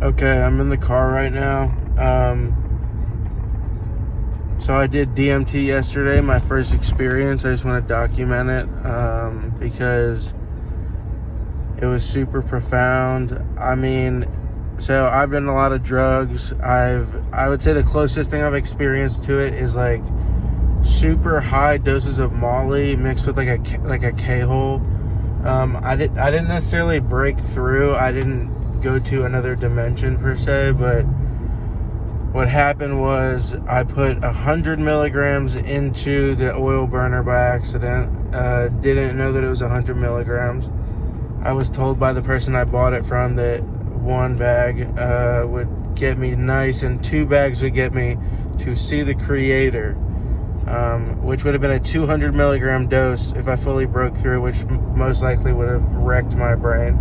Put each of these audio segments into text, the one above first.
Okay, I'm in the car right now. So I did DMT yesterday, my first experience. I just want to document it because it was super profound. I mean, so I've done a lot of drugs. I would say the closest thing I've experienced to it is like super high doses of Molly mixed with like a K-hole. I didn't necessarily break through. I didn't go to another dimension per se, but what happened was I put 100 milligrams into the oil burner by accident. Didn't know that it was 100 milligrams. I was told by the person I bought it from that one bag would get me nice and 2 bags would get me to see the creator, which would have been a 200 milligram dose if I fully broke through, which most likely would have wrecked my brain.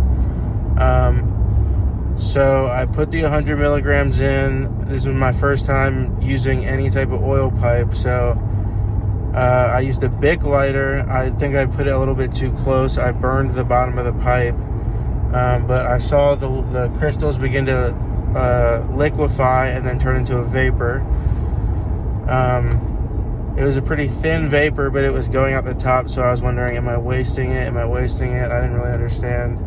So I put the 100 milligrams in. This was my first time using any type of oil pipe. So I used a Bic lighter. I think I put it a little bit too close. I burned the bottom of the pipe. But I saw the crystals begin to liquefy and then turn into a vapor. It was a pretty thin vapor, but it was going out the top. So I was wondering, am I wasting it? Am I wasting it? I didn't really understand.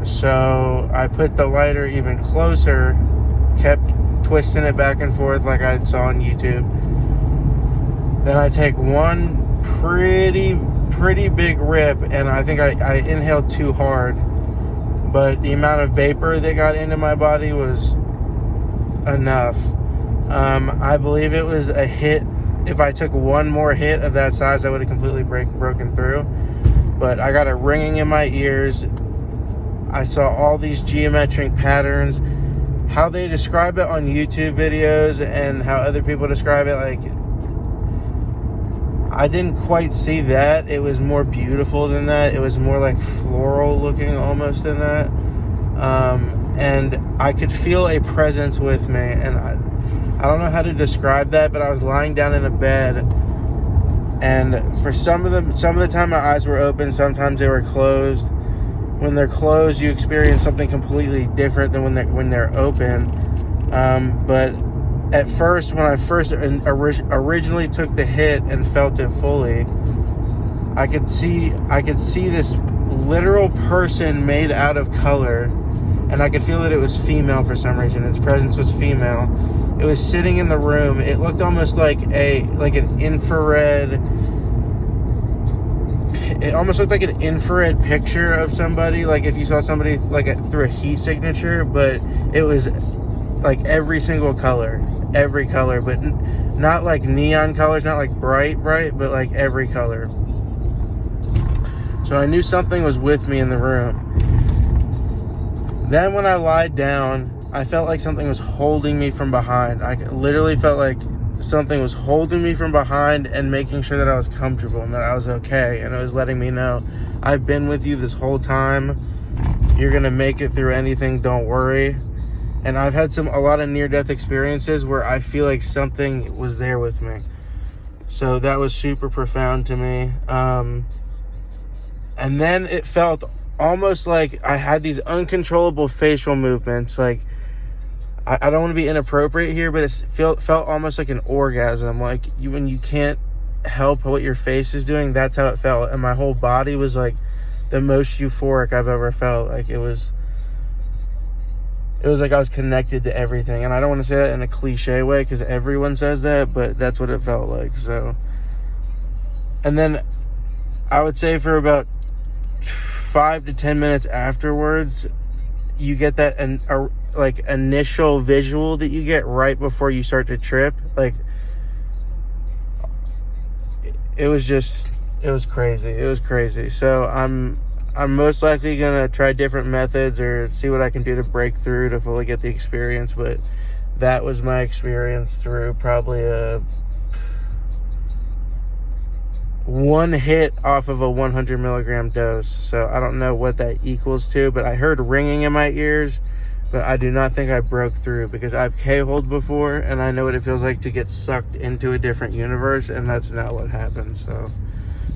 So I put the lighter even closer, kept twisting it back and forth like I saw on YouTube. Then I take one pretty big rip, and I think I inhaled too hard, but the amount of vapor that got into my body was enough. I believe it was a hit. If I took one more hit of that size, I would have completely broken through. But I got it ringing in my ears. I saw all these geometric patterns. How they describe it on YouTube videos and how other people describe it, like, I didn't quite see that. It was more beautiful than that. It was more like floral looking almost than that. And I could feel a presence with me. And I don't know how to describe that, but I was lying down in a bed. And for some of the time my eyes were open, sometimes they were closed. When they're closed, you experience something completely different than when they're open. But at first, when I first originally took the hit and felt it fully, I could see this literal person made out of color, and I could feel that it was female for some reason. Its presence was female. It was sitting in the room. It looked almost like an infrared. It almost looked like an infrared picture of somebody, like if you saw somebody through a heat signature, but it was like every color, but not like neon colors, not like bright, but like every color. So I knew something was with me in the room. Then when I lied down, I felt like something was holding me from behind. I literally felt like something was holding me from behind and making sure that I was comfortable and that I was okay, and it was letting me know, I've been with you this whole time. You're gonna make it through anything, don't worry. And I've had a lot of near-death experiences where I feel like something was there with me. So that was super profound to me. And then it felt almost like I had these uncontrollable facial movements. Like, I don't want to be inappropriate here, but it felt almost like an orgasm. Like when you can't help what your face is doing, that's how it felt. And my whole body was like the most euphoric I've ever felt. Like it was like I was connected to everything. And I don't want to say that in a cliche way because everyone says that, but that's what it felt like. So, and then I would say for about 5 to 10 minutes afterwards, you get that like initial visual that you get right before you start to trip. Like it was crazy. So I'm most likely gonna try different methods or see what I can do to break through to fully get the experience, but that was my experience through probably one hit off of a 100 milligram dose. So I don't know what that equals to, but I heard ringing in my ears, but I do not think I broke through because I've K-holed before and I know what it feels like to get sucked into a different universe, and that's not what happened. So,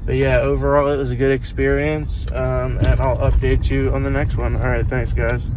but yeah, overall it was a good experience, and I'll update you on the next one. All right, thanks guys.